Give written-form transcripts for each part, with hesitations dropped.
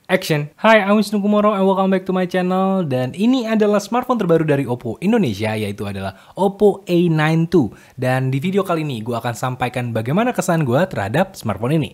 Action! Hai, I'm Wisnu Kumoro and welcome back to my channel. Dan ini adalah smartphone terbaru dari Oppo Indonesia, yaitu adalah Oppo A9 II. Dan di video kali ini, gue akan sampaikan bagaimana kesan gue terhadap smartphone ini.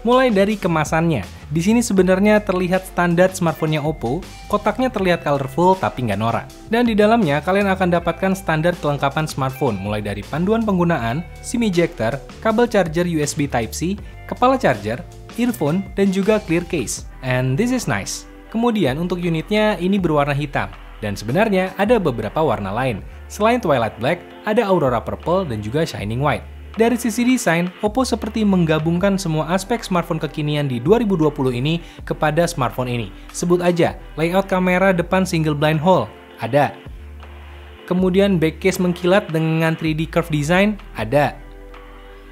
Mulai dari kemasannya. Di sini sebenarnya terlihat standar smartphone-nya Oppo, kotaknya terlihat colorful tapi nggak norak. Dan di dalamnya kalian akan dapatkan standar kelengkapan smartphone, mulai dari panduan penggunaan, SIM ejector, kabel charger USB Type-C, kepala charger, earphone, dan juga clear case. And this is nice. Kemudian untuk unitnya ini berwarna hitam. Dan sebenarnya ada beberapa warna lain. Selain Twilight Black, ada Aurora Purple dan juga Shining White. Dari sisi desain, Oppo seperti menggabungkan semua aspek smartphone kekinian di 2020 ini kepada smartphone ini. Sebut aja, layout kamera depan single blind hole, ada. Kemudian back case mengkilat dengan 3D curve design, ada.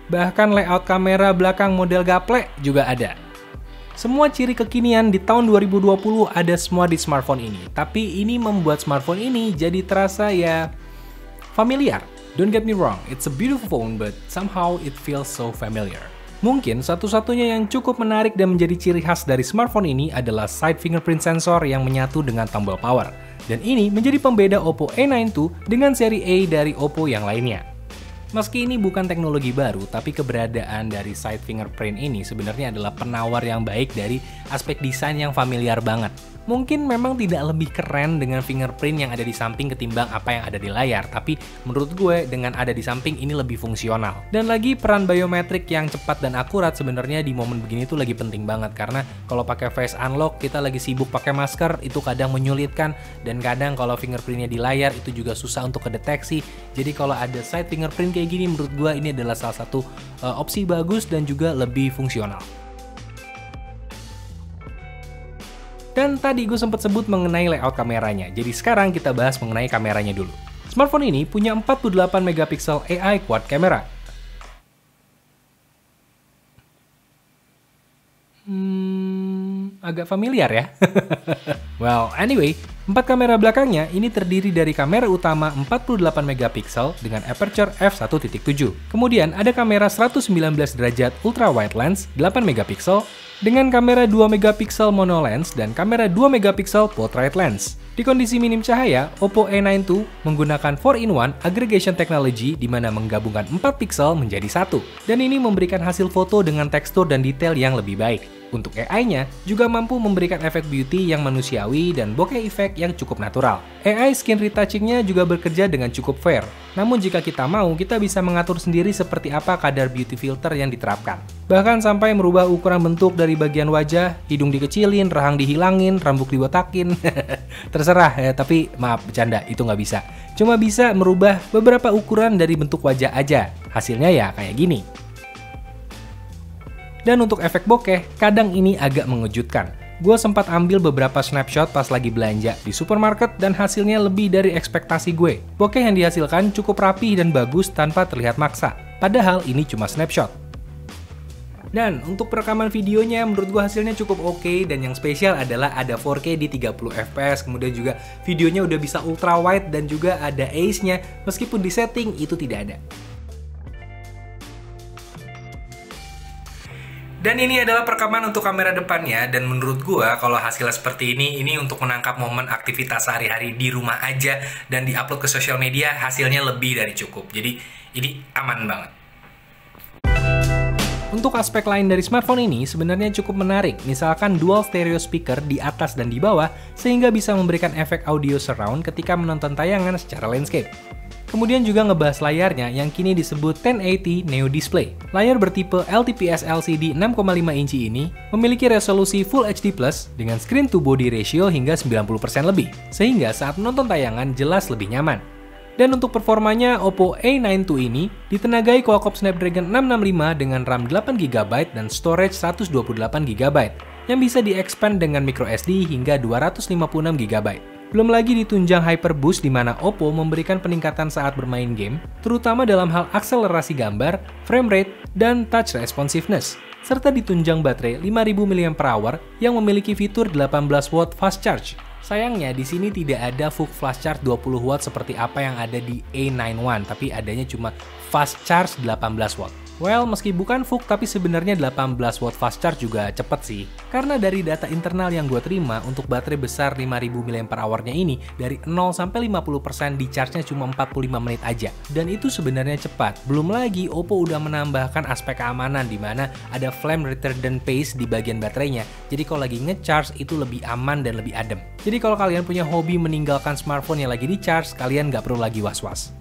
Bahkan layout kamera belakang model gaplek juga ada. Semua ciri kekinian di tahun 2020 ada semua di smartphone ini. Tapi ini membuat smartphone ini jadi terasa ya familiar. Don't get me wrong, it's a beautiful phone, but somehow it feels so familiar. Mungkin satu-satunya yang cukup menarik dan menjadi ciri khas dari smartphone ini adalah side fingerprint sensor yang menyatu dengan tombol power. Dan ini menjadi pembeda Oppo A9 II dengan seri A dari Oppo yang lainnya. Meski ini bukan teknologi baru, tapi keberadaan dari side fingerprint ini sebenarnya adalah penawar yang baik dari aspek desain yang familiar banget. Mungkin memang tidak lebih keren dengan fingerprint yang ada di samping ketimbang apa yang ada di layar, tapi menurut gue dengan ada di samping ini lebih fungsional. Dan lagi peran biometrik yang cepat dan akurat sebenarnya di momen begini tuh lagi penting banget, karena kalau pakai face unlock kita lagi sibuk pakai masker itu kadang menyulitkan, dan kadang kalau fingerprintnya di layar itu juga susah untuk kedeteksi. Jadi kalau ada side fingerprint kayak gini menurut gue ini adalah salah satu opsi bagus dan juga lebih fungsional. Dan tadi gue sempat sebut mengenai layout kameranya, jadi sekarang kita bahas mengenai kameranya dulu. Smartphone ini punya 48 megapiksel AI quad camera. Agak familiar ya? Well, anyway, 4 kamera belakangnya ini terdiri dari kamera utama 48 megapiksel dengan aperture f1.7. Kemudian ada kamera 119 derajat ultra wide lens 8 megapiksel dengan kamera 2 megapiksel mono lens dan kamera 2 megapiksel portrait lens. Di kondisi minim cahaya, Oppo A9 II menggunakan 4-in-1 aggregation technology di mana menggabungkan 4 piksel menjadi satu. Dan ini memberikan hasil foto dengan tekstur dan detail yang lebih baik. Untuk AI-nya juga mampu memberikan efek beauty yang manusiawi dan bokeh effect yang cukup natural. AI skin retouching-nya juga bekerja dengan cukup fair. Namun jika kita mau, kita bisa mengatur sendiri seperti apa kadar beauty filter yang diterapkan. Bahkan sampai merubah ukuran bentuk dari bagian wajah, hidung dikecilin, rahang dihilangin, rambut dibotakin. Terserah ya, tapi maaf bercanda, itu nggak bisa. Cuma bisa merubah beberapa ukuran dari bentuk wajah aja. Hasilnya ya kayak gini. Dan untuk efek bokeh, kadang ini agak mengejutkan. Gue sempat ambil beberapa snapshot pas lagi belanja di supermarket dan hasilnya lebih dari ekspektasi gue. Bokeh yang dihasilkan cukup rapih dan bagus tanpa terlihat maksa. Padahal ini cuma snapshot. Dan untuk perekaman videonya menurut gue hasilnya cukup oke, dan yang spesial adalah ada 4K di 30 fps, kemudian juga videonya udah bisa ultra wide dan juga ada ACE-nya, meskipun di setting itu tidak ada. Dan ini adalah perekaman untuk kamera depannya, dan menurut gua kalau hasilnya seperti ini untuk menangkap momen aktivitas sehari-hari di rumah aja dan diupload ke sosial media, hasilnya lebih dari cukup. Jadi ini aman banget. Untuk aspek lain dari smartphone ini sebenarnya cukup menarik, misalkan dual stereo speaker di atas dan di bawah sehingga bisa memberikan efek audio surround ketika menonton tayangan secara landscape. Kemudian juga ngebahas layarnya yang kini disebut 1080 Neo Display. Layar bertipe LTPS LCD 6,5 inci ini memiliki resolusi Full HD Plus dengan screen to body ratio hingga 90% lebih, sehingga saat menonton tayangan jelas lebih nyaman. Dan untuk performanya, Oppo A9 II ini ditenagai Qualcomm Snapdragon 665 dengan RAM 8GB dan storage 128GB yang bisa di-expand dengan microSD hingga 256GB. Belum lagi ditunjang HyperBoost di mana Oppo memberikan peningkatan saat bermain game, terutama dalam hal akselerasi gambar, frame rate, dan touch responsiveness, serta ditunjang baterai 5000 mAh yang memiliki fitur 18 watt fast charge. Sayangnya di sini tidak ada VOOC flash charge 20 watt seperti apa yang ada di A91, tapi adanya cuma fast charge 18 watt. Well, meski bukan VOOC, tapi sebenarnya 18 watt fast charge juga cepet sih. Karena dari data internal yang gue terima, untuk baterai besar 5000 mAh-nya ini, dari 0 sampai 50% di charge-nya cuma 45 menit aja. Dan itu sebenarnya cepat. Belum lagi, Oppo udah menambahkan aspek keamanan, di mana ada flame retardant paste di bagian baterainya. Jadi kalau lagi nge-charge, itu lebih aman dan lebih adem. Jadi kalau kalian punya hobi meninggalkan smartphone yang lagi di-charge, kalian nggak perlu lagi was-was.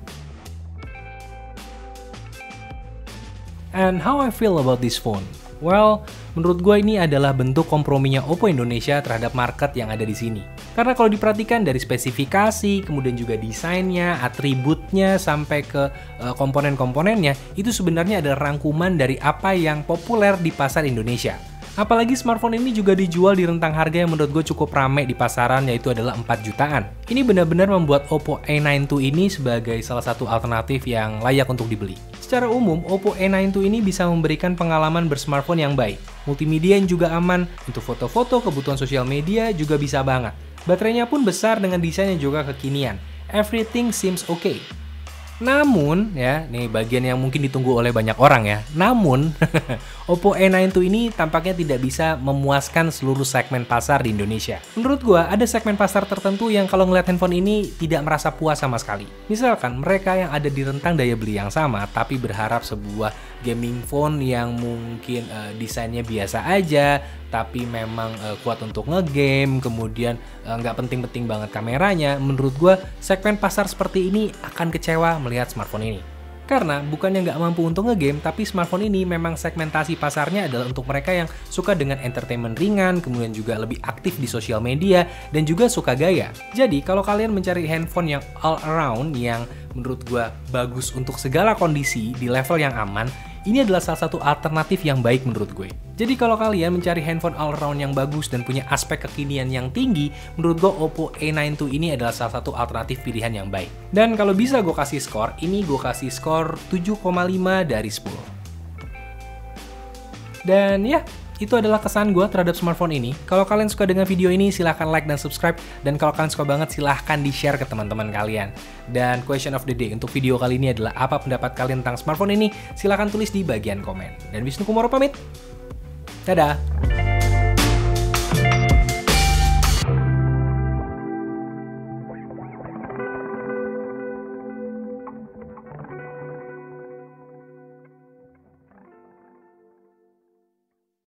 And how I feel about this phone? Well, menurut gue ini adalah bentuk komprominya Oppo Indonesia terhadap market yang ada di sini. Karena kalau diperhatikan dari spesifikasi, kemudian juga desainnya, atributnya, sampai ke komponen-komponennya, itu sebenarnya adalah rangkuman dari apa yang populer di pasar Indonesia. Apalagi smartphone ini juga dijual di rentang harga yang menurut gue cukup rame di pasaran, yaitu adalah 4 jutaan. Ini benar-benar membuat Oppo A92 ini sebagai salah satu alternatif yang layak untuk dibeli. Secara umum, Oppo A92 ini bisa memberikan pengalaman bersmartphone yang baik. Multimedia yang juga aman, untuk foto-foto, kebutuhan sosial media juga bisa banget. Baterainya pun besar dengan desain yang juga kekinian. Everything seems okay. Namun, ya, nih bagian yang mungkin ditunggu oleh banyak orang ya. Namun, Oppo A92 ini tampaknya tidak bisa memuaskan seluruh segmen pasar di Indonesia. Menurut gua, ada segmen pasar tertentu yang kalau ngeliat handphone ini tidak merasa puas sama sekali. Misalkan, mereka yang ada di rentang daya beli yang sama, tapi berharap sebuah gaming phone yang mungkin desainnya biasa aja, tapi memang kuat untuk ngegame, kemudian nggak penting-penting banget kameranya. Menurut gua, segmen pasar seperti ini akan kecewa melihat smartphone ini. Karena bukannya nggak mampu untuk ngegame, tapi smartphone ini memang segmentasi pasarnya adalah untuk mereka yang suka dengan entertainment ringan, kemudian juga lebih aktif di sosial media, dan juga suka gaya. Jadi, kalau kalian mencari handphone yang all around, yang menurut gua bagus untuk segala kondisi di level yang aman, ini adalah salah satu alternatif yang baik menurut gue. Jadi kalau kalian mencari handphone all-round yang bagus dan punya aspek kekinian yang tinggi, menurut gue Oppo A92 ini adalah salah satu alternatif pilihan yang baik. Dan kalau bisa gue kasih skor, ini gue kasih skor 7,5 dari 10. Dan ya, itu adalah kesan gue terhadap smartphone ini. Kalau kalian suka dengan video ini, silahkan like dan subscribe. Dan kalau kalian suka banget, silahkan di-share ke teman-teman kalian. Dan question of the day untuk video kali ini adalah apa pendapat kalian tentang smartphone ini? Silahkan tulis di bagian komen. Dan Wisnu Kumoro pamit. Dadah!